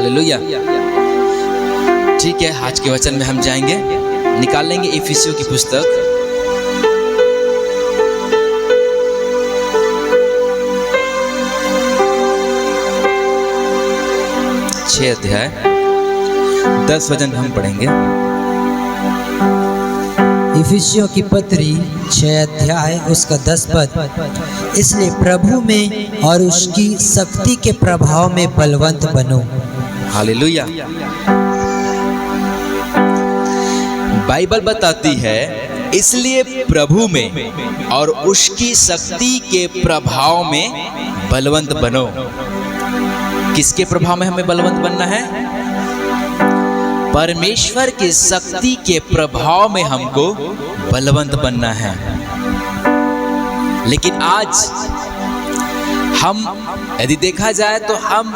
Hallelujah. ठीक है, आज के वचन में हम जाएंगे, निकाल लेंगे इफिसियों की पुस्तक 6 अध्याय 10 वचन हम पढ़ेंगे। इफिसियों की पत्री 6 अध्याय उसका 10 पद। इसलिए प्रभु में और उसकी शक्ति के प्रभाव में बलवंत बनो। हालेलुया। बाइबल बताती है इसलिए प्रभु में और उसकी शक्ति के प्रभाव में बलवंत बनो। किसके प्रभाव में हमें बलवंत बनना है? परमेश्वर की शक्ति के प्रभाव में हमको बलवंत बनना है। लेकिन आज हम यदि देखा जाए तो हम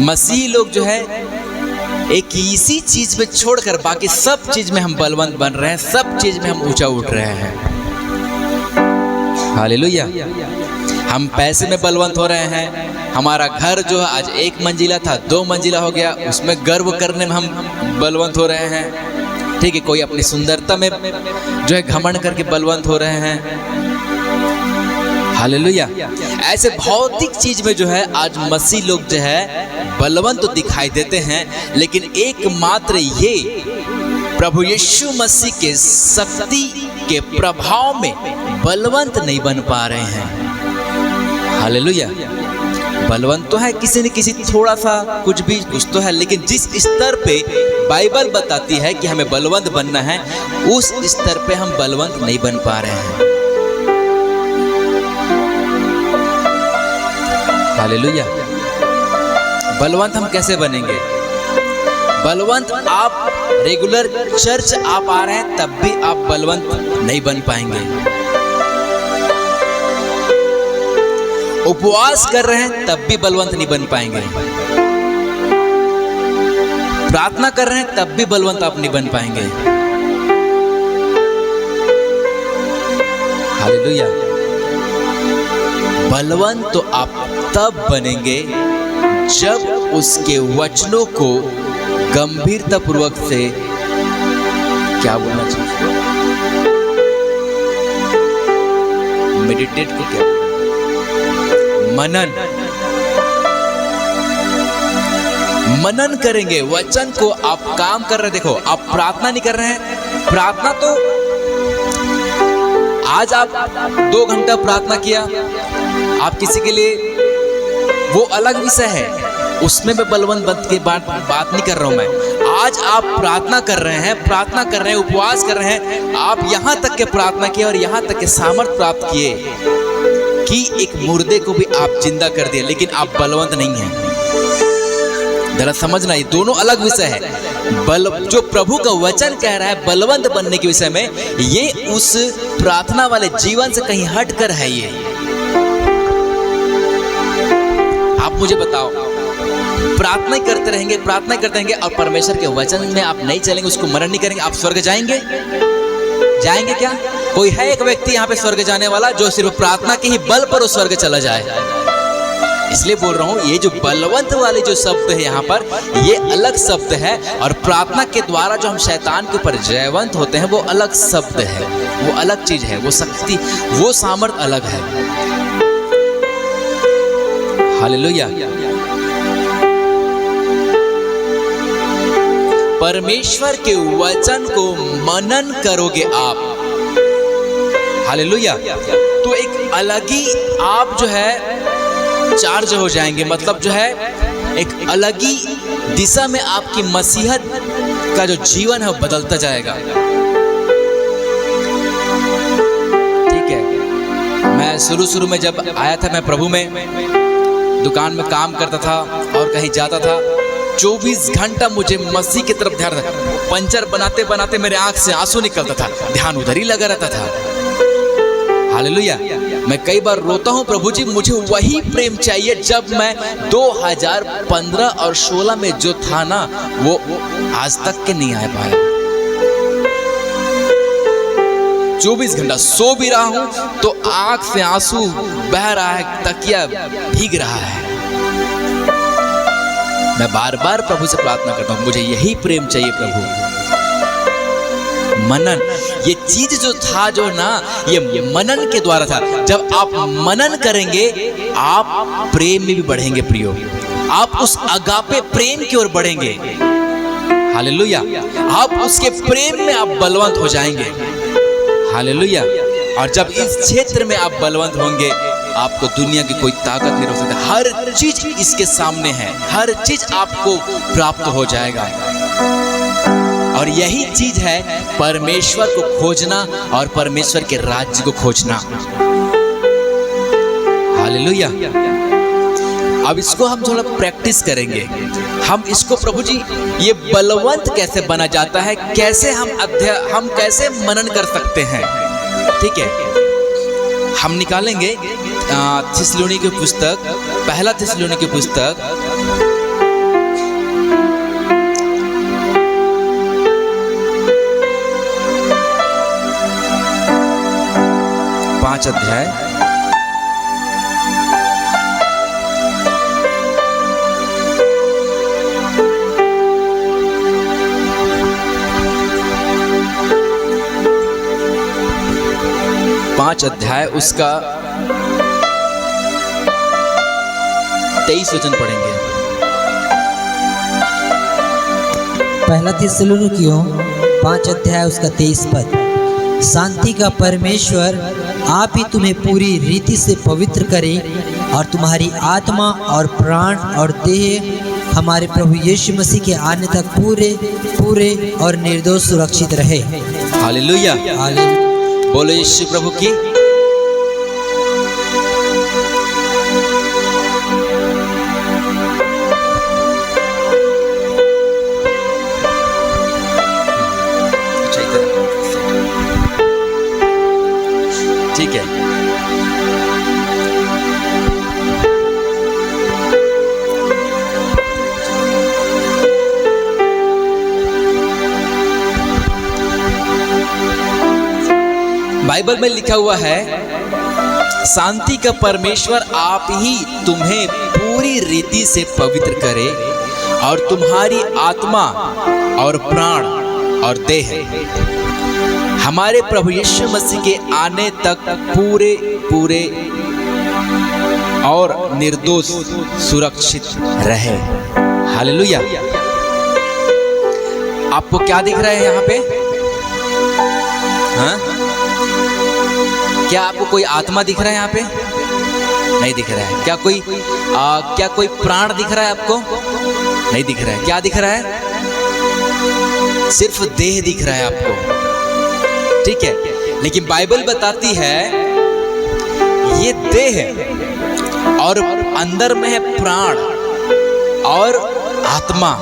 मसीह लोग जो है एक इसी चीज में छोड़कर बाकी सब चीज में हम बलवंत बन रहे हैं, सब चीज में हम ऊंचा उठ रहे हैं। हालेलुया। हम पैसे में बलवंत हो रहे हैं। हमारा घर जो आज 1 मंजिला था 2 मंजिला हो गया, उसमें गर्व करने में हम बलवंत हो रहे हैं। ठीक है, कोई अपनी सुंदरता में जो है घमंड करके बलवंत हो रहे हैं। हालेलुया। ऐसे भौतिक चीज में जो है आज मसीह लोग जो है बलवंत तो दिखाई देते हैं, लेकिन एकमात्र ये प्रभु यीशु मसीह के शक्ति के प्रभाव में बलवंत नहीं बन पा रहे हैं। हालेलुया। बलवंत तो है किसी न किसी थोड़ा सा कुछ भी कुछ तो है, लेकिन जिस स्तर पे बाइबल बताती है कि हमें बलवंत बनना है, उस स्तर पे हम बलवंत नहीं बन पा रहे हैं। हालेलुया। बलवंत हम कैसे बनेंगे? बलवंत आप रेगुलर चर्च आप आ रहे हैं तब भी आप बलवंत नहीं बन पाएंगे। उपवास कर रहे हैं तब भी बलवंत नहीं बन पाएंगे। प्रार्थना कर रहे हैं तब भी बलवंत आप नहीं बन पाएंगे। हालेलुया। बलवंत तो आप तब बनेंगे जब उसके वचनों को गंभीरता पूर्वक से क्या बोलना चाहिए, मेडिटेट को क्या, मनन करेंगे। वचन को आप काम कर रहे, देखो आप प्रार्थना नहीं कर रहे हैं। प्रार्थना तो आज आप 2 घंटा प्रार्थना किया, आप किसी के लिए, वो अलग विषय है, उसमें मैं बलवंत बन के बात नहीं कर रहा हूं। मैं आज आप प्रार्थना कर रहे हैं, उपवास कर रहे हैं, आप यहां तक के प्रार्थना किए और यहां तक के सामर्थ प्राप्त किए कि एक मुर्दे को भी आप जिंदा कर दिए, लेकिन आप बलवंत नहीं हैं। जरा समझना, ये दोनों अलग विषय है। जो प्रभु का वचन कह रहा है बलवंत बनने के विषय में, ये उस प्रार्थना वाले जीवन से कहीं हटकर है। ये आप मुझे बताओ, प्रार्थना करते रहेंगे और परमेश्वर के वचन में आप नहीं चलेंगे, उसको मनन नहीं करेंगे, आप स्वर्ग जाएंगे? जाएंगे क्या? कोई है एक व्यक्ति यहाँ पे स्वर्ग जाने वाला जो सिर्फ प्रार्थना के ही बल पर वो स्वर्ग चला जाए? इसलिए बोल रहा हूँ, ये जो बलवंत वाले जो शब्द है यहाँ पर, ये अलग शब्द है, और प्रार्थना के द्वारा जो हम शैतान के ऊपर जयवंत होते हैं वो अलग शब्द है, वो अलग चीज है, वो शक्ति, वो सामर्थ अलग है। हालेलुया। परमेश्वर के वचन को मनन करोगे आप, हालेलुया, तो एक अलग ही आप जो है चार्ज हो जाएंगे। मतलब जो है एक अलग ही दिशा में आपकी मसीहत का जो जीवन है वो बदलता जाएगा। ठीक है, मैं शुरू में जब आया था, मैं प्रभु में दुकान में काम करता था और कहीं जाता था, 24 घंटा मुझे मसीह की तरफ ध्यान था। पंचर बनाते बनाते मेरे आंख से आंसू निकलता था, ध्यान उधर ही लगा रहता था। हालेलुया। मैं कई बार रोता हूँ, प्रभु जी मुझे वही प्रेम चाहिए जब मैं 2015 और 16 में जो था ना, वो आज तक के नहीं आ पाया। 24 घंटा सो भी रहा हूं तो आंख से आंसू बह रहा है, तकिया भीग रहा है। मैं बार बार प्रभु से प्रार्थना करता हूँ, मुझे यही प्रेम चाहिए प्रभु। मनन, ये चीज जो था जो ना, ये मनन के द्वारा था। जब आप मनन करेंगे आप प्रेम में भी बढ़ेंगे प्रियो, आप उस अगापे प्रेम की ओर बढ़ेंगे। हालेलुया, आप उसके प्रेम में आप बलवंत हो जाएंगे। हालेलुया। और जब इस क्षेत्र में आप बलवंत होंगे, आपको दुनिया की कोई ताकत नहीं रोक सकती। हर चीज इसके सामने है, हर चीज आपको प्राप्त हो जाएगा। और यही चीज है परमेश्वर को खोजना और परमेश्वर के राज्य को खोजना। हालेलुया। अब इसको हम थोड़ा प्रैक्टिस करेंगे। हम इसको प्रभु जी ये बलवंत कैसे बना जाता है, कैसे हम कैसे मनन कर सकते हैं। ठीक है, हम निकालेंगे थिस्सलुनी की पुस्तक, पहला थिस्सलुनी की पुस्तक 5 अध्याय 5 अध्याय उसका 23 वचन पढ़ेंगे। पहला थिस्सलुनीकियों 5 अध्याय उसका 23 पद। शांति का परमेश्वर आप ही तुम्हें पूरी रीति से पवित्र करे और तुम्हारी आत्मा और प्राण और देह हमारे प्रभु यीशु मसीह के आने तक पूरे पूरे और निर्दोष सुरक्षित रहे। हालेलुया, बोलो यीशु प्रभु की। ठीक है, बाइबल में लिखा हुआ है, शांति का परमेश्वर आप ही तुम्हें पूरी रीति से पवित्र करे और तुम्हारी आत्मा और प्राण और देह हमारे प्रभु यीशु मसीह के आने तक पूरे पूरे और निर्दोष सुरक्षित रहे। हालेलुया। आपको क्या दिख रहा है यहाँ पे? हाँ? क्या आपको कोई आत्मा दिख रहा है यहाँ पे? नहीं दिख रहा है। क्या कोई प्राण दिख रहा है आपको? नहीं दिख रहा है। क्या दिख रहा है? सिर्फ देह दिख रहा है आपको। ठीक है, लेकिन बाइबल बताती है ये देह और अंदर में है प्राण और आत्मा,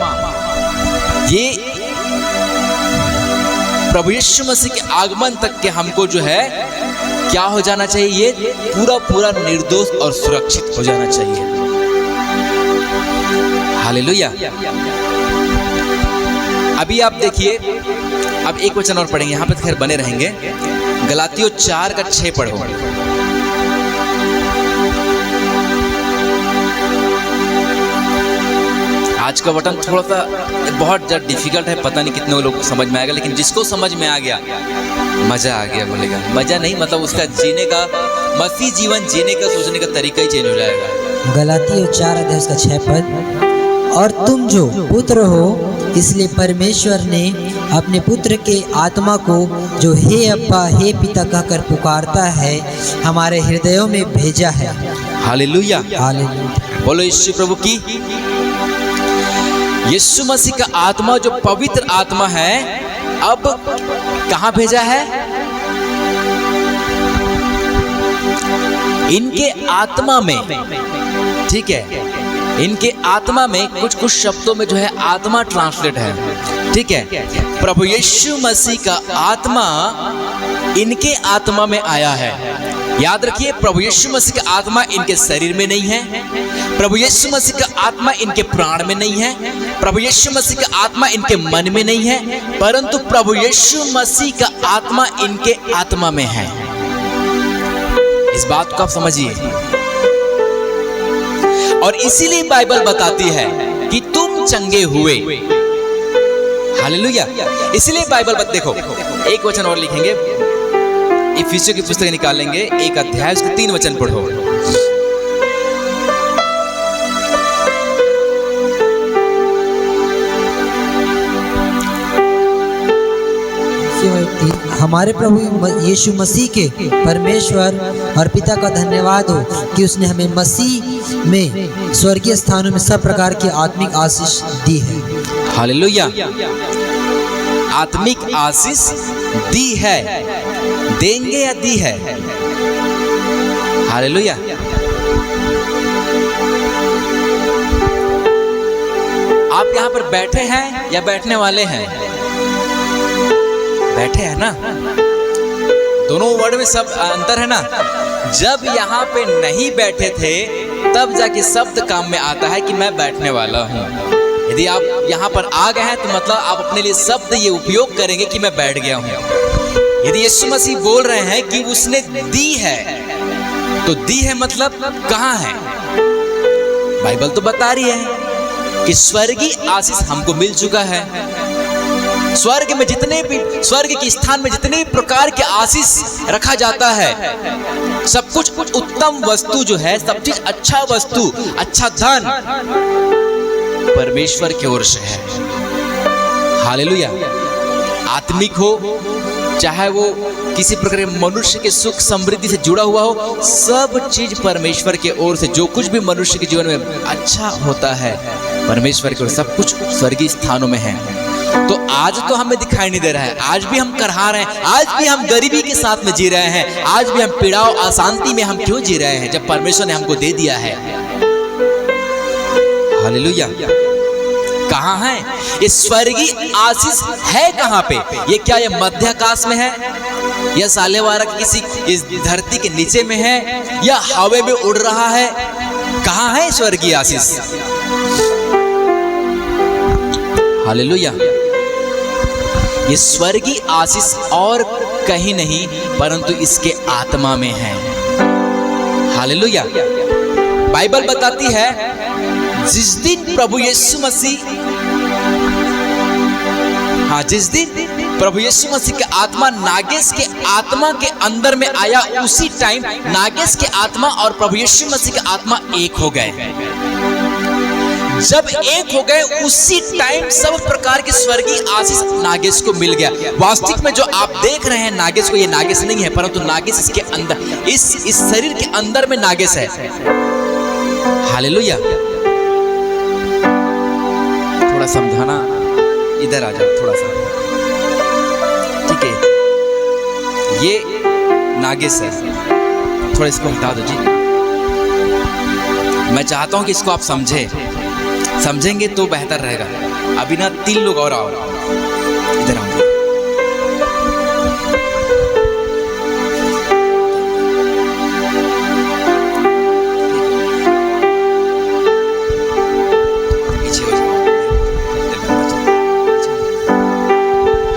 ये प्रभु यीशु मसीह के आगमन तक के हमको जो है क्या हो जाना चाहिए? ये पूरा पूरा निर्दोष और सुरक्षित हो जाना चाहिए। हालेलुया। अभी आप देखिए, अब एक वचन और पढ़ेंगे, यहाँ पे खैर बने रहेंगे। गलातियों 4 का 6 पढ़ो। आज का बटन थोड़ा सा बहुत ज़्यादा डिफिकल्ट है, पता नहीं कितने लोग को समझ में आएगा, लेकिन जिसको समझ में आ गया मजा आ गया बोलेगा। मजा नहीं, मतलब उसका जीने का, मसीह जीवन जीने का, सोचने का तरीका ही चेंज हो जाएगा। गलातियों 4 अध्याय उसका 6 पद। और तुम जो पुत्र हो, इसलिए परमेश्वर ने अपने पुत्र के आत्मा को जो हे अब्बा हे पिता कहकर पुकारता है हमारे हृदयों में भेजा है। हालेलुया। हालेलुया। बोलो यीशु प्रभु की। यीशु मसीह का आत्मा जो पवित्र आत्मा है, अब कहाँ भेजा है? इनके आत्मा में। ठीक है, इनके आत्मा में कुछ शब्दों में जो है आत्मा ट्रांसलेट है। ठीक है, प्रभु यीशु मसीह का आत्मा इनके आत्मा में आया है। याद रखिए, प्रभु यीशु मसीह का आत्मा इनके शरीर में नहीं है, प्रभु यीशु मसीह का आत्मा इनके प्राण में नहीं है, प्रभु यीशु मसीह का आत्मा इनके मन में नहीं है, परंतु प्रभु यीशु मसीह का आत्मा इनके आत्मा में है। इस बात को आप समझिए। और इसीलिए बाइबल बताती है कि तुम चंगे हुए। हालेलुया। इसलिए बाइबल पर देखो, एक वचन और लिखेंगे, इफिसियों की पुस्तक निकालेंगे, 1 अध्याय उसके 3 वचन पढ़ो। हमारे प्रभु यीशु मसीह के परमेश्वर और पिता का धन्यवाद हो कि उसने हमें मसीह में स्वर्गीय स्थानों में सब प्रकार की आत्मिक आशीष दी है। हालेलुया। आत्मिक आशीष दी है, देंगे या दी है? हालेलुया। आप यहाँ पर बैठे हैं या बैठने वाले हैं? बैठे हैं ना? दोनों वर्ड में सब अंतर है ना? जब यहाँ पे नहीं बैठे थे तब जाके शब्द काम में आता है कि मैं बैठने वाला हूँ। यदि आप यहाँ पर आ गए हैं तो मतलब आप अपने लिए शब्द ये उपयोग करेंगे कि मैं बैठ गया हूँ। यदि यीशु मसीह बोल रहे हैं कि उसने दी है, तो दी है मतलब कहाँ है? बाइबल तो बता रही है कि स्वर्गीय आशीष हमको मिल चुका है। स्वर्ग में जितने भी, स्वर्ग के स्थान में जितने भी प्रकार के आशीष रखा जाता है, सब कुछ उत्तम वस्तु जो है, सब चीज अच्छा वस्तु, अच्छा धन परमेश्वर की ओर से है। हालेलुया। आत्मिक हो चाहे वो किसी प्रकार के मनुष्य के सुख समृद्धि से जुड़ा हुआ हो, सब चीज परमेश्वर की ओर से, जो कुछ भी मनुष्य के जीवन में अच्छा होता है परमेश्वर की ओर, सब कुछ स्वर्गीय स्थानों में है। तो आज तो हमें दिखाई नहीं दे रहा है, आज भी हम करहा रहे हैं, आज भी हम गरीबी के साथ में जी रहे हैं, आज भी हम पीड़ाओं अशांति में हम क्यों जी रहे हैं जब परमेश्वर ने हमको दे दिया है। हालेलुया। कहाँ है ये स्वर्गीय आशीष? है कहाँ पे ये? क्या ये मध्य आकाश में है, या सालेवारा की किसी इस धरती के नीचे में है, या हवा में उड़ रहा है? कहाँ है स्वर्गीय आशीष? हालेलुया। ये स्वर्गीय आशीष और कहीं नहीं परंतु इसके आत्मा में है। हालेलुया। बाइबल बताती है जिस दिन प्रभु यीशु मसीह, जिस दिन प्रभु यीशु मसीह का आत्मा नागेश के आत्मा के अंदर में आया, उसी टाइम नागेश के आत्मा और प्रभु यीशु मसीह का आत्मा एक हो गए। जब एक हो गए उसी टाइम सब प्रकार की स्वर्गीय आशीष नागेश को मिल गया। वास्तविक में जो आप देख रहे हैं नागेश को, ये नागेश नहीं है परंतु नागेश इसके अंदर, इस शरीर के अंदर में नागेश है। हालेलुया। थोड़ा समझाना, इधर आ जाओ थोड़ा सा, ठीक है? ये नागेश है, थोड़ा इसको हटा दो जी। मैं चाहता हूं कि इसको आप समझेंगे तो बेहतर रहेगा। अभी ना 3 लोग और आओ, इधर आओ। पीछे हो जाओ।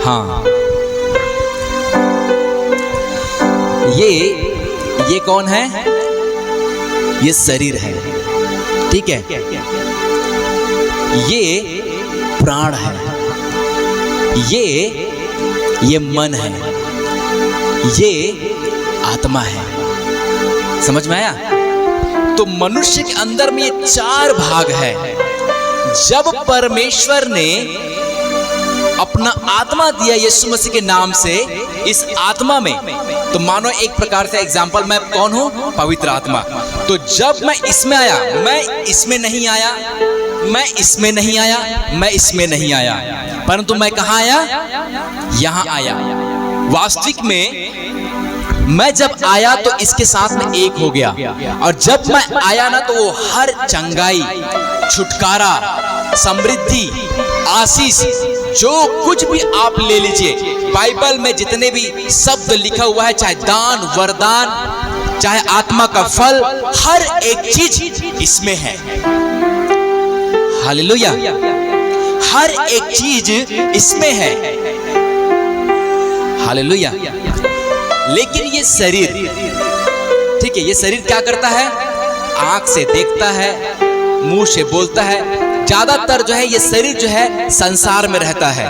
हाँ, ये कौन है? ये शरीर है, ठीक है? ये प्राण है, ये मन है, ये आत्मा है। समझ में आया? तो मनुष्य के अंदर में ये 4 भाग है। जब परमेश्वर ने अपना आत्मा दिया यीशु मसीह के नाम से इस आत्मा में, तो मानो एक प्रकार से एग्जाम्पल, मैं कौन हूं? पवित्र आत्मा। तो जब मैं इसमें आया, मैं इसमें नहीं आया, मैं इसमें नहीं आया, मैं इसमें नहीं आया, परंतु मैं कहाँ आया? यहाँ आया। वास्तविक में मैं जब आया तो इसके साथ में एक हो गया, और जब मैं आया ना तो वो हर चंगाई, छुटकारा, समृद्धि, आशीष, जो कुछ भी आप ले लीजिए, बाइबल में जितने भी शब्द लिखा हुआ है, चाहे दान, वरदान, चाहे आत्मा का फल, हर एक चीज इसमें है। हालेलुया। हर एक चीज इसमें है। हालेलुया। लेकिन ये शरीर, ठीक है, ये शरीर क्या करता है? आंख से देखता है, मुंह से बोलता है, ज्यादातर जो है ये शरीर जो है संसार में रहता है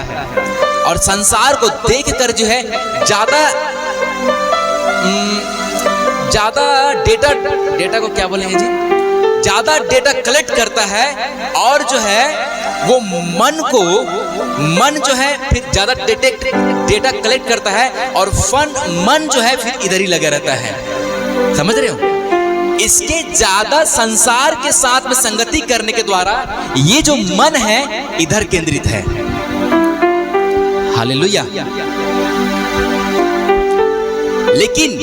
और संसार को देखकर जो है ज्यादा डेटा को क्या बोलेंगे जी, ज्यादा डेटा कलेक्ट करता है और जो है वो मन जो है फिर ज्यादा डेटा कलेक्ट करता है और मन जो है फिर इधर ही लगा रहता है। समझ रहे हो? इसके ज्यादा संसार के साथ में संगति करने के द्वारा ये जो मन है इधर केंद्रित है। हालेलुया। लेकिन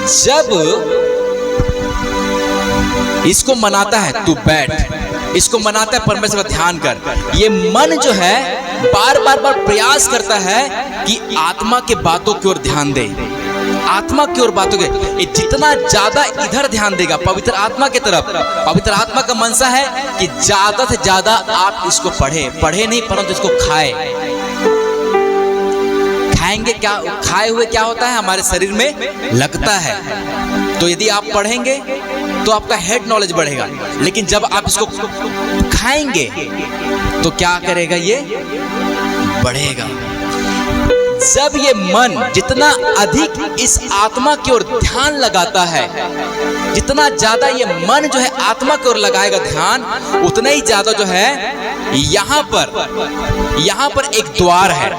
जब इसको मनाता है तू बैठ, इसको मनाता है परमेश्वर का ध्यान कर, ये मन जो है बार बार प्रयास करता है कि आत्मा के बातों की ओर ध्यान दे, आत्मा की ओर बातों के, ये जितना ज्यादा इधर ध्यान देगा पवित्र आत्मा की तरफ, पवित्र आत्मा का मनसा है कि ज्यादा से ज्यादा आप इसको पढ़े नहीं परंतु इसको खाएंगे। क्या खाए हुए क्या होता है हमारे शरीर में लगता है। तो यदि आप पढ़ेंगे तो आपका हेड नॉलेज बढ़ेगा, लेकिन जब आप इसको खाएंगे तो क्या करेगा, ये बढ़ेगा। जब ये मन जितना अधिक इस आत्मा की ओर ध्यान लगाता है, जितना ज्यादा ये मन जो है आत्मा की ओर लगाएगा ध्यान, उतना ही ज्यादा जो है यहाँ पर एक द्वार है।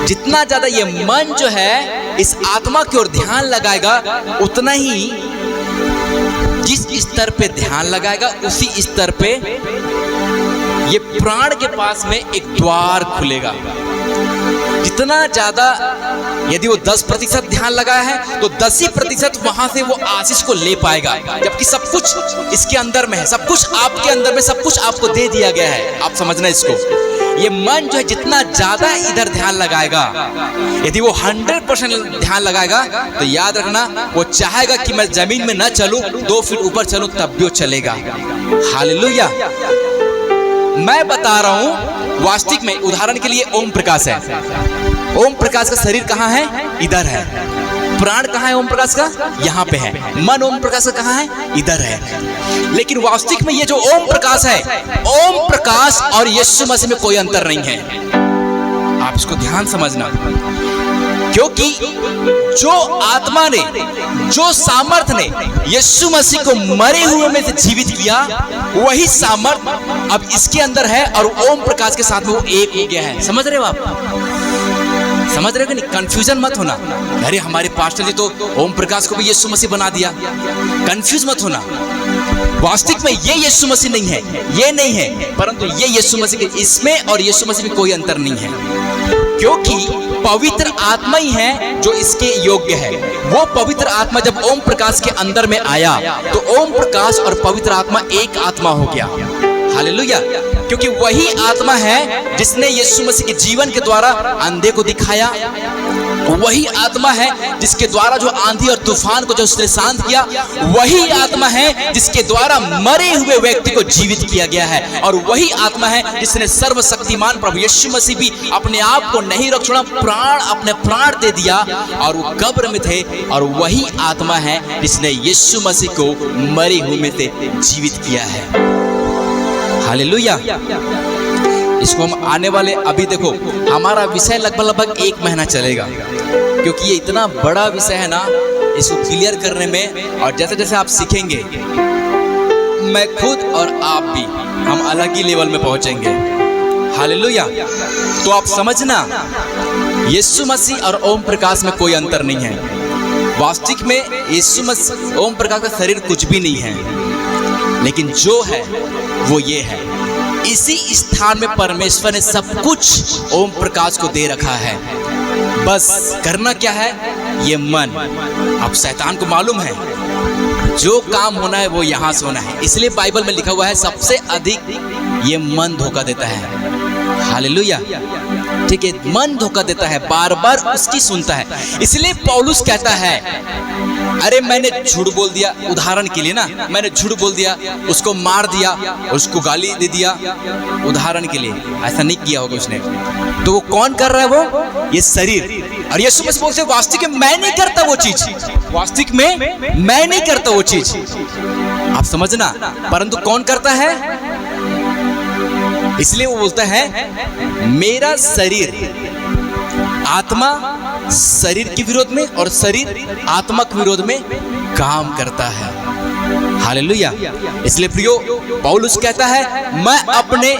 जितना ज्यादा ये मन जो है इस आत्मा की ओर ध्यान लगाएगा, उतना ही जिस स्तर पे ध्यान लगाएगा उसी स्तर पे ये प्राण के पास में एक द्वार खुलेगा। जितना ज्यादा यदि वो 10% ध्यान लगाया है तो 10% वहां से वो आशीष को ले पाएगा, जबकि सब कुछ इसके अंदर में है, सब कुछ आपके अंदर में, सब कुछ आपको दे दिया गया है। आप समझना इसको, ये मन जो है जितना ज्यादा इधर ध्यान लगाएगा, यदि वो 100% ध्यान लगाएगा तो याद रखना वो चाहेगा कि मैं जमीन में न चलूं, 2 फीट ऊपर चलूं, तब भी वो चलेगा। हालेलुया। मैं बता रहा हूं वास्तविक में, उदाहरण के लिए ओम प्रकाश है। ओम प्रकाश का शरीर कहाँ है? इधर है। प्राण कहाँ है ओम प्रकाश का? यहाँ पे है। मन ओम प्रकाश का कहाँ है? इधर है। लेकिन वास्तविक में ये जो ओम प्रकाश है, ओम प्रकाश और यीशु मसीह में कोई अंतर नहीं है। आप इसको ध्यान समझना, क्योंकि जो आत्मा ने, जो सामर्थ ने यीशु मसीह को मरे हुए में से जीवित किया, वही सामर्थ अब इसके अंदर है और ओम प्रकाश के साथ में वो एक हो गया है। समझ रहे हो आप? समझ रहे हो कि नहीं? कंफ्यूजन मत होना, अरे हमारे पास्टर जी तो ओम प्रकाश को भी यीशु मसीह बना दिया। कंफ्यूज मत होना, वास्तविक में ये यीशु मसीह नहीं है, ये नहीं है, परंतु ये यीशु मसीह के, इसमें और यीशु मसीह में कोई अंतर नहीं है, क्योंकि पवित्र आत्मा ही है जो इसके योग्य है। वो पवित्र आत्मा जब ओम प्रकाश के अंदर में आया तो ओम प्रकाश और पवित्र आत्मा एक आत्मा हो गया। हालेलुया। क्योंकि वही आत्मा है जिसने यीशु मसीह के जीवन के द्वारा अंधे को दिखाया, वही आत्मा है जिसके द्वारा जो आंधी और तूफान को जो उसने शांत किया, वही आत्मा है जिसके द्वारा मरे हुए व्यक्ति को जीवित किया गया है, और वही आत्मा है जिसने सर्वशक्तिमान प्रभु यीशु मसीह भी अपने आप को नहीं रख छोड़ा, अपने प्राण दे दिया और वो कब्र में थे, और वही आत्मा है जिसने यीशु मसीह को मरे हुए में से जीवित किया है। हालेलुया। इसको हम आने वाले, अभी देखो हमारा विषय लगभग 1 महीना चलेगा, क्योंकि ये इतना बड़ा विषय है ना, इसको क्लियर करने में, और जैसे जैसे आप सीखेंगे, मैं खुद और आप भी हम अलग ही लेवल में पहुंचेंगे। हालेलुया। तो आप समझना, यीशु मसीह और ओम प्रकाश में कोई अंतर नहीं है। वास्तविक में यीशु मसीह, ओम प्रकाश का शरीर कुछ भी नहीं है, लेकिन जो है वो ये है। इसी स्थान में परमेश्वर ने सब कुछ ओम प्रकाश को दे रखा है। बस करना क्या है, ये मन। अब शैतान को मालूम है जो काम होना है वो यहाँ से होना है, इसलिए बाइबल में लिखा हुआ है सबसे अधिक ये मन धोखा देता है। हालेलुया। ठीक है, मन धोखा देता है, बार बार उसकी सुनता है। इसलिए पौलुस कहता है, अरे मैंने झूठ बोल दिया, उदाहरण के लिए ना, मैंने झूठ बोल दिया, उसको मार दिया, उसको गाली दे दिया, उदाहरण के लिए, ऐसा नहीं किया होगा उसने, तो वो कौन कर रहा है? वो ये शरीर। और यीशु मसीह बोलते हैं वास्तविक में मैं नहीं करता वो चीज, वास्तविक में मैं नहीं करता वो चीज। आप समझना, परंतु कौन करता है? इसलिए वो बोलता है मेरा शरीर आत्मा शरीर के विरोध में और शरीर आत्मा के विरोध में काम करता है। हालेलुया। इसलिए प्रियो पौलुस कहता है मैं अपने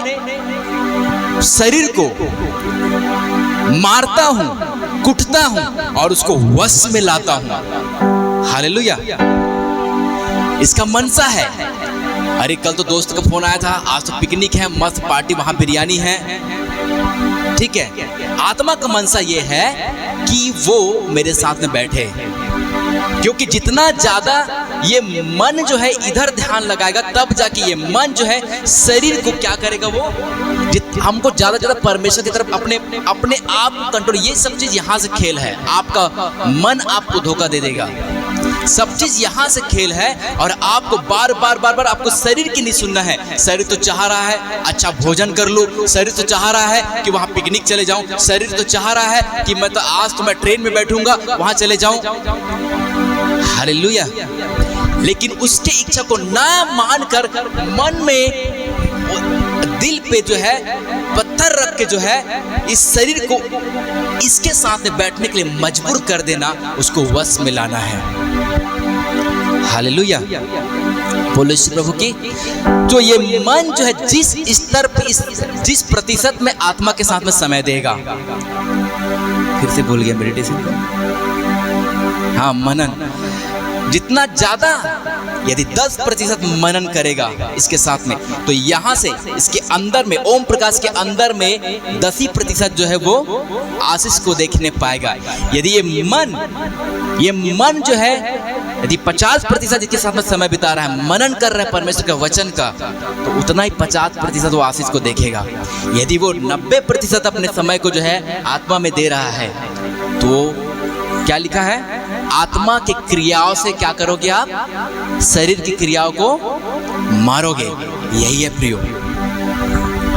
शरीर को मारता हूं, कुटता हूं और उसको वश में लाता हूं। हालेलुया। इसका मनसा है। अरे कल तो दोस्त का फोन आया था, आज तो पिकनिक है, मस्त पार्टी, वहां बिरयानी है, ठीक है। आत्मा का मनसा ये है कि वो मेरे साथ में बैठे, क्योंकि जितना ज्यादा ये मन जो है इधर ध्यान लगाएगा तब जाके ये मन जो है शरीर को क्या करेगा, वो हमको ज्यादा ज्यादा परमेश्वर की तरफ अपने आप को कंट्रोल। ये सब चीज यहाँ से खेल है, आपका मन आपको धोखा दे देगा। सब चीज यहाँ से खेल है और आपको बार बार आपको शरीर की नहीं सुनना है। शरीर तो चाह रहा है अच्छा भोजन कर लूं, शरीर तो चाह रहा है कि वहां पिकनिक चले जाऊं, शरीर तो चाह रहा है कि मैं तो आज तो मैं ट्रेन में बैठूंगा वहां चले जाऊं। हालेलुया। लेकिन उसके इच्छा को ना मानकर मन में दिल पे जो है पत्थर रख के जो है इस शरीर को इसके साथ में बैठने के लिए मजबूर कर देना, उसको वश में लाना है। हालेलुया। बोलो श्री प्रभु की। तो ये मन जो है जिस स्तर पे जिस प्रतिशत में आत्मा के साथ में समय देगा, फिर से भूल गया मेडिटेशन का, हाँ मनन, जितना ज्यादा यदि 10% मनन करेगा इसके साथ में, तो यहाँ से इसके अंदर में ओम प्रकाश के अंदर में 10% जो है वो आशीष को देखने पाएगा। यदि ये मन जो है यदि 50% इसके साथ में समय बिता रहा है, मनन कर रहा है परमेश्वर के वचन का, तो उतना ही 50% वो आशीष को देखेगा। यदि वो 90% अपने समय को जो है आत्मा में दे रहा है, तो क्या लिखा है, आत्मा की क्रियाओं से क्या करोगे आप, शरीर की क्रियाओं को मारोगे। यही है प्रियो।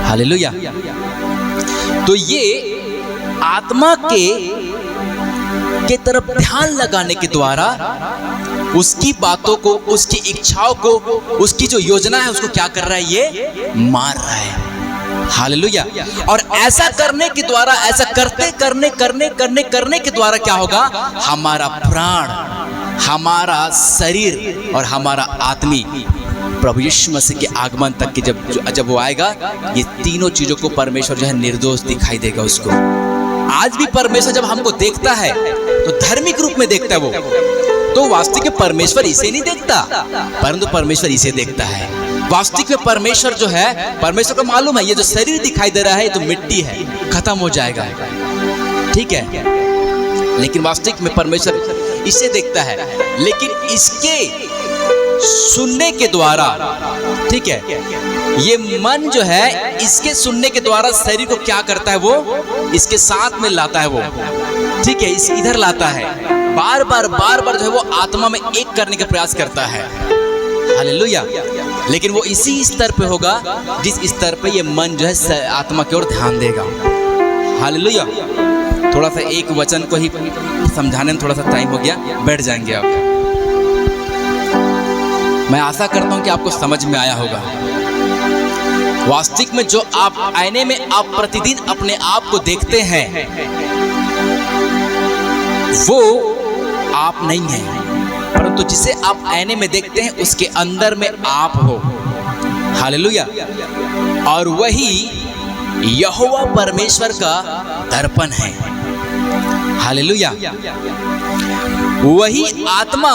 हालेलुया। तो ये आत्मा के तरफ ध्यान लगाने के द्वारा उसकी बातों को, उसकी इच्छाओं को, उसकी जो योजना है उसको क्या कर रहा है, ये मार रहा है। हालेलुया। और ऐसा करने के द्वारा, ऐसा करने के द्वारा क्या होगा, हमारा प्राण, हमारा शरीर और हमारा आत्मी प्रभु यीशु मसीह के आगमन तक के जब वो आएगा, ये तीनों चीजों को परमेश्वर जो है निर्दोष दिखाई देगा उसको। आज भी परमेश्वर जब हमको देखता है तो धार्मिक रूप में देखता है, वो तो वास्तविक में परमेश्वर इसे नहीं देखता, परंतु परमेश्वर इसे देखता है। वास्तविक में परमेश्वर जो है, परमेश्वर को मालूम है ये जो शरीर दिखाई दे रहा है ये तो मिट्टी है, खत्म हो जाएगा, ठीक है। लेकिन वास्तविक में परमेश्वर इसे देखता है। लेकिन इसके सुनने के द्वारा, ठीक है, ये मन जो है इसके सुनने के द्वारा शरीर को क्या करता है, वो इसके साथ में लाता है, वो ठीक है, इस इधर लाता है, बार बार जो है वो आत्मा में एक करने का प्रयास करता है। हालेलुया। लेकिन वो इसी स्तर पे होगा जिस स्तर पे ये मन जो है आत्मा की ओर ध्यान देगा। हालेलुया। थोड़ा सा एक वचन को ही समझाने में थोड़ा सा टाइम हो गया, बैठ जाएंगे आप। मैं आशा करता हूं कि आपको समझ में आया होगा। वास्तविक में जो आप आईने में आप प्रतिदिन अपने आप को देखते हैं, वो आप नहीं हैं, परंतु जिसे आप आईने में देखते हैं उसके अंदर में आप हो। हालेलुया। और वही यहोवा परमेश्वर का दर्पण है। हालेलुया। वही आत्मा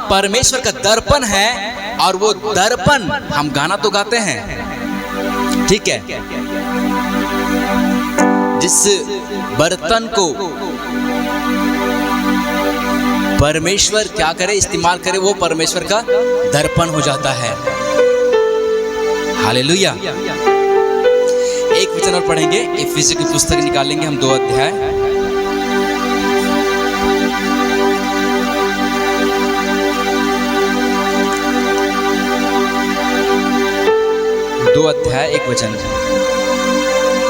परमेश्वर का दर्पण है, और वो दर्पण, हम गाना तो गाते हैं, ठीक है, जिस बर्तन को परमेश्वर क्या करे, इस्तेमाल करे, वो परमेश्वर का दर्पण हो जाता है। हालेलुया। एक वचन और पढ़ेंगे, इफिसियों की पुस्तक निकालेंगे हम 2 अध्याय। दो अध्याय 1 वचन।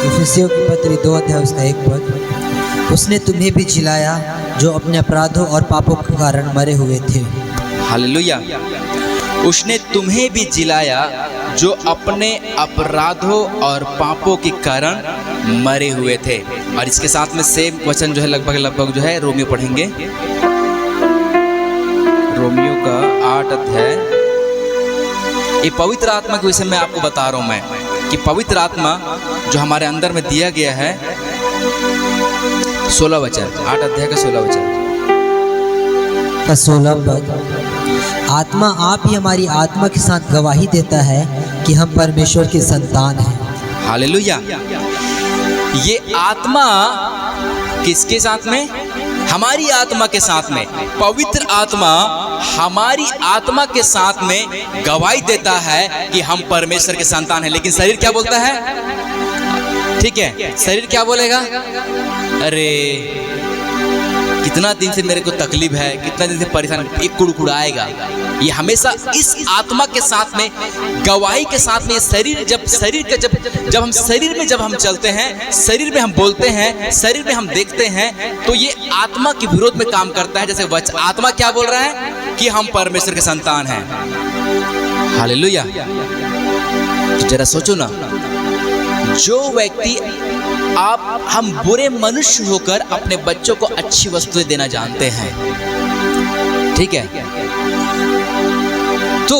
इफिसियों की पत्री 2 अध्याय उसका 1 पद। उसने तुम्हें भी जिलाया जो अपने अपराधों और पापों के कारण मरे हुए थे। हालेलुया। उसने तुम्हें भी जिलाया जो अपने अपराधों और पापों के कारण मरे हुए थे। और इसके साथ में सेम वचन जो है लगभग जो है रोमियो पढ़ेंगे, रोमियो का 8 अध्याय। ये पवित्र आत्मा के विषय में आपको बता रहा हूं मैं कि पवित्र आत्मा जो हमारे अंदर में दिया गया है, 16 वचन, 8 अध्याय का 16 वचन का 16 पद। आत्मा आप ही हमारी आत्मा के साथ गवाही देता है कि हम परमेश्वर के संतान हैं। हालेलुया। ये आत्मा किसके साथ में? हमारी आत्मा के साथ में। पवित्र आत्मा हमारी आत्मा के साथ में गवाही देता है कि हम परमेश्वर के संतान हैं। लेकिन शरीर क्या बोलता है? ठीक है, शरीर क्या बोलेगा? अरे कितना दिन से मेरे को तकलीफ है, कितना दिन से परेशान, एक कुड़कुड़ाएगा। ये हमेशा इस आत्मा के साथ में गवाही के साथ में ये शरीर जब हम शरीर में जब हम चलते हैं, शरीर में हम बोलते हैं, शरीर में हम देखते हैं, तो ये आत्मा के विरोध में काम करता है। जैसे आत्मा क्या बोल रहा है कि हम परमेश्वर के संतान हैं। हालेलुया। तो जरा सोचो ना, जो व्यक्ति हम बुरे मनुष्य होकर अपने बच्चों को अच्छी वस्तुएं देना जानते हैं, ठीक है, तो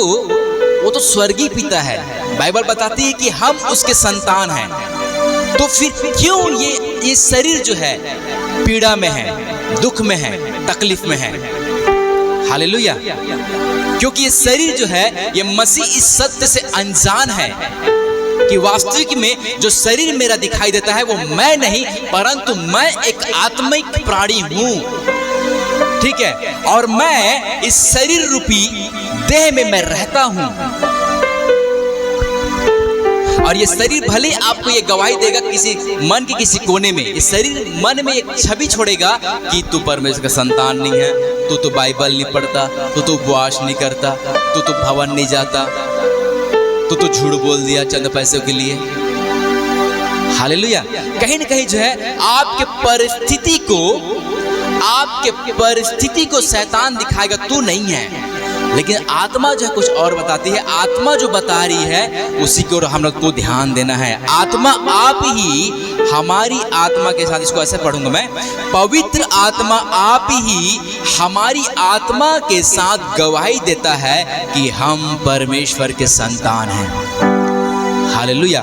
वो तो स्वर्गीय पिता है। बाइबल बताती है कि हम उसके संतान हैं। तो फिर क्यों ये शरीर जो है पीड़ा में है, दुख में है, तकलीफ में है? हालेलुया। क्योंकि ये शरीर जो है, ये मसीह इस सत्य से अनजान है कि वास्तविक में जो शरीर मेरा दिखाई देता है वो मैं नहीं, परंतु मैं एक आत्मिक प्राणी हूं, ठीक है, और मैं इस शरीर रूपी देह में मैं रहता हूं। और ये शरीर भले आपको ये गवाही देगा किसी मन के किसी कोने में, ये शरीर मन में एक छवि छोड़ेगा कि तू परमेश्वर का संतान नहीं है, तू बाइबल नहीं पढ़ता, तू उपवास नहीं करता, तू भवन नहीं जाता, तो झूठ बोल दिया चंद पैसों के लिए। हालेलुया। कहीं न कहीं जो है आपके परिस्थिति को शैतान दिखाएगा तू नहीं है, लेकिन आत्मा जो है कुछ और बताती है। आत्मा जो बता रही है उसी को हम लोग को ध्यान देना है। आत्मा आप ही हमारी आत्मा के साथ, इसको ऐसे पढ़ूंगा मैं, पवित्र आत्मा आप ही हमारी आत्मा के साथ गवाही देता है कि हम परमेश्वर के संतान हैं। हालेलुया।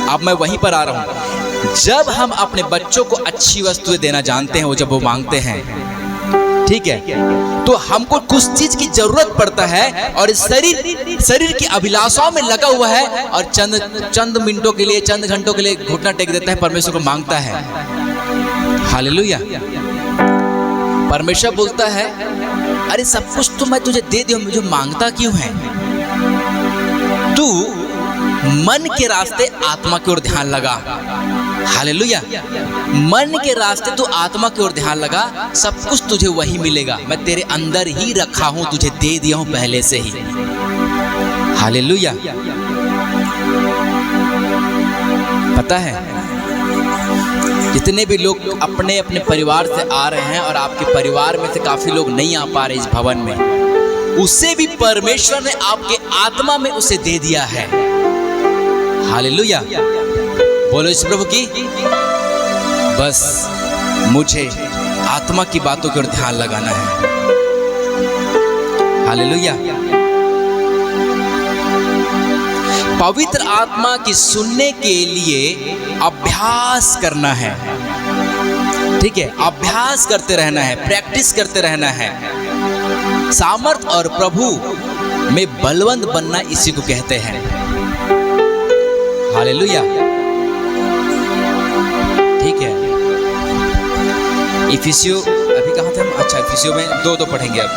अब मैं वहीं पर आ रहा हूं। जब हम अपने बच्चों को अच्छी वस्तुएं देना जानते हैं, वो जब वो मांगते हैं, ठीक है, तो हमको कुछ चीज की जरूरत पड़ता है और शरीर की अभिलाषाओं में लगा हुआ है और चंद मिनटों के लिए, चंद घंटों के लिए घुटना टेक देता है, परमेश्वर को मांगता है। हालेलुया। परमेश्वर बोलता है अरे सब कुछ तो मैं तुझे दे दिया, मुझे मांगता क्यों है? तू मन के रास्ते आत्मा की ओर ध्यान लगा। हालेलुया। मन के रास्ते तू आत्मा की ओर ध्यान लगा, सब कुछ तुझे वही मिलेगा। मैं तेरे अंदर ही रखा हूं, तुझे दे दिया हूं पहले से ही। हालेलुया। पता है जितने भी लोग अपने अपने परिवार से आ रहे हैं और आपके परिवार में से काफी लोग नहीं आ पा रहे इस भवन में, उसे भी परमेश्वर ने आपके आत्मा में उसे दे दिया है। हालेलुया। बोलो इस प्रभु की। बस मुझे आत्मा की बातों की ओर ध्यान लगाना है। हालेलुया। पवित्र आत्मा की सुनने के लिए अभ्यास करना है, ठीक है, अभ्यास करते रहना है, प्रैक्टिस करते रहना है। सामर्थ और प्रभु में बलवंत बनना इसी को कहते हैं। हालेलुया। ठीक है। इफिसियो अभी कहाँ थे हम? अच्छा, इफिसियो में 2 पढ़ेंगे अब।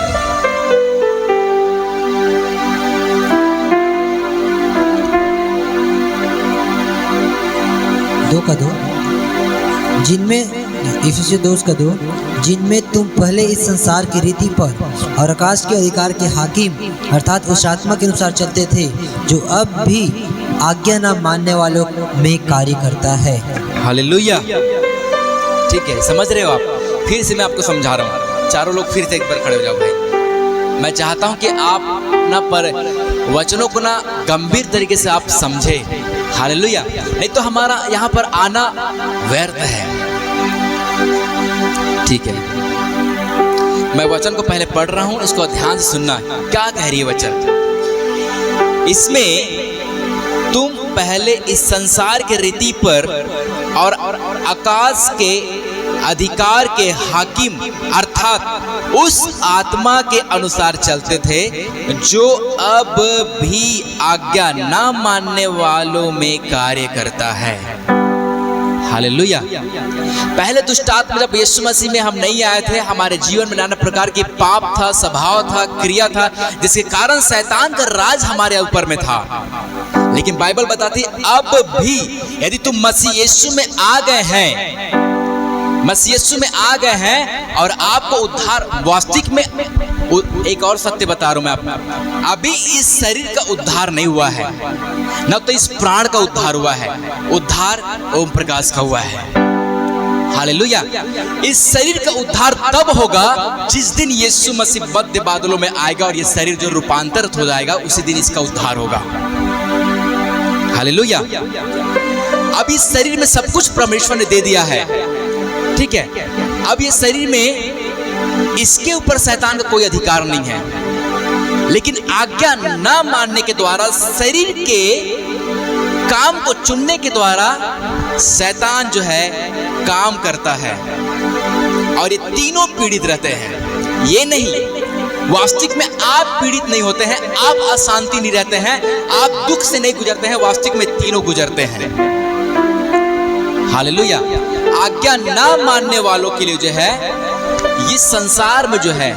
इफिसियों 2:2, जिनमें तुम पहले इस संसार की रीति पर और आकाश के अधिकार के हाकिम अर्थात उस आत्मा के अनुसार चलते थे, जो अब भी आज्ञा न मानने वालों में कार्य करता है। हालेलुया। ठीक है, समझ रहे हो आप? फिर से मैं आपको समझा रहा हूँ। चारों लोग फिर से एक बार खड़े हो जाओ भाई। मैं चाहता हूं कि आप ना पर वचनों को ना गंभीर तरीके से आप समझे। हालेलुया। नहीं तो हमारा यहाँ पर आना व्यर्थ है। ठीक है, मैं वचन को पहले पढ़ रहा हूं, इसको ध्यान से सुनना। क्या कह रही है वचन? इसमें तुम पहले इस संसार के रीति पर और आकाश के अधिकार के हाकिम अर्थात उस आत्मा के अनुसार चलते थे जो अब भी आज्ञा ना मानने वालों में कार्य करता है। हालेलुया। पहले दुष्ट आत्मा जब यीशु मसीह में हम नहीं आए थे, हमारे जीवन में नाना प्रकार की पाप था, स्वभाव था, क्रिया था, जिसके कारण शैतान का राज हमारे ऊपर में था। लेकिन बाइबल बताती अब भी यदि तुम मसीह यीशु में आ गए हैं, मसीह यीशु में आ गए हैं और आपको उद्धार वास्तविक में, एक और सत्य बता रहा हूं मैं आपको, अभी इस शरीर का उद्धार नहीं हुआ है, न तो इस प्राण का उद्धार हुआ है। उद्धार ओम प्रकाश का हुआ है। हालेलुया। इस शरीर का उद्धार तब होगा जिस दिन यीशु मसीह मध्य बादलों में आएगा और ये शरीर जो रूपांतरित हो जाएगा, उसी दिन इसका उद्धार होगा। हालेलुया। अब इस शरीर में सब कुछ परमेश्वर ने दे दिया है। ठीक है, अब ये शरीर में इसके ऊपर शैतान का कोई अधिकार नहीं है, लेकिन आज्ञा ना मानने के द्वारा, शरीर के काम को चुनने के द्वारा शैतान जो है काम करता है और ये तीनों पीड़ित रहते हैं। ये नहीं, वास्तविक में आप पीड़ित नहीं होते हैं, आप अशांति नहीं रहते हैं, आप दुख से नहीं गुजरते हैं, वास्तविक में तीनों गुजरते हैं। हालेलुया। आज्ञा ना मानने वालों के लिए जो है, इस संसार में जो है,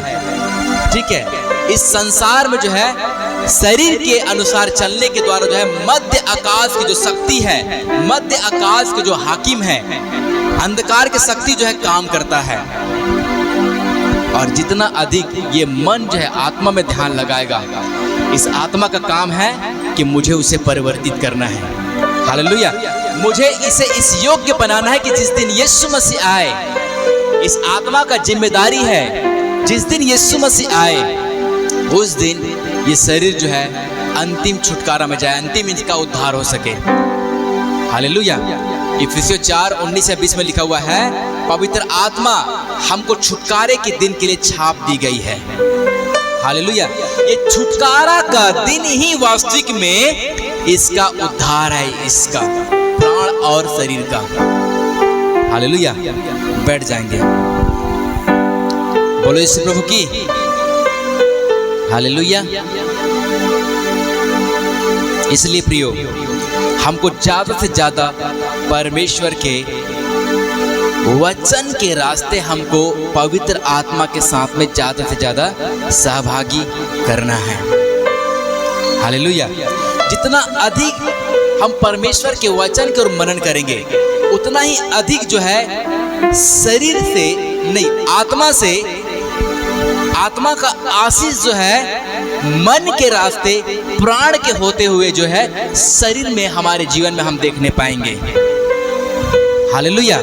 ठीक है, इस संसार में जो है शरीर के अनुसार चलने के द्वारा जो है मध्य आकाश की जो शक्ति है, मध्य आकाश के जो हाकिम है, अंधकार की शक्ति जो है काम करता है। और जितना अधिक ये मन जो है आत्मा में ध्यान लगाएगा, इस आत्मा का काम है कि मुझे उसे परिवर्तित करना है। हालेलुया। मुझे इसे इस योग्य बनाना है कि जिस दिन यीशु मसीह आए, इस आत्मा का जिम्मेदारी है, जिस दिन यीशु मसीह आए उस दिन ये शरीर जो है अंतिम छुटकारा में जाए, अंतिम इनका उद्धार हो सके। हालेलुया। इफिसियों 4:19-20 में लिखा हुआ है, पवित्र आत्मा हमको छुटकारे के दिन के लिए छाप दी गई है। हालेलुया। ये छुटकारा का दिन ही वास्तविक में इसका उद्धार है, इसका प्राण और शरीर का। हालेलुया। बैठ जाएंगे, बोलो यीशु प्रभु की। हालेलुया। इसलिए प्रियो, हमको ज्यादा से ज्यादा परमेश्वर के वचन के रास्ते, हमको पवित्र आत्मा के साथ में ज्यादा से ज्यादा सहभागी करना है। हालेलुया। जितना अधिक हम परमेश्वर के वचन के और मनन करेंगे, उतना ही अधिक जो है शरीर से नहीं, आत्मा से, आत्मा का आशीष जो है मन के रास्ते, प्राण के होते हुए जो है शरीर में, हमारे जीवन में हम देखने पाएंगे। हालेलुया।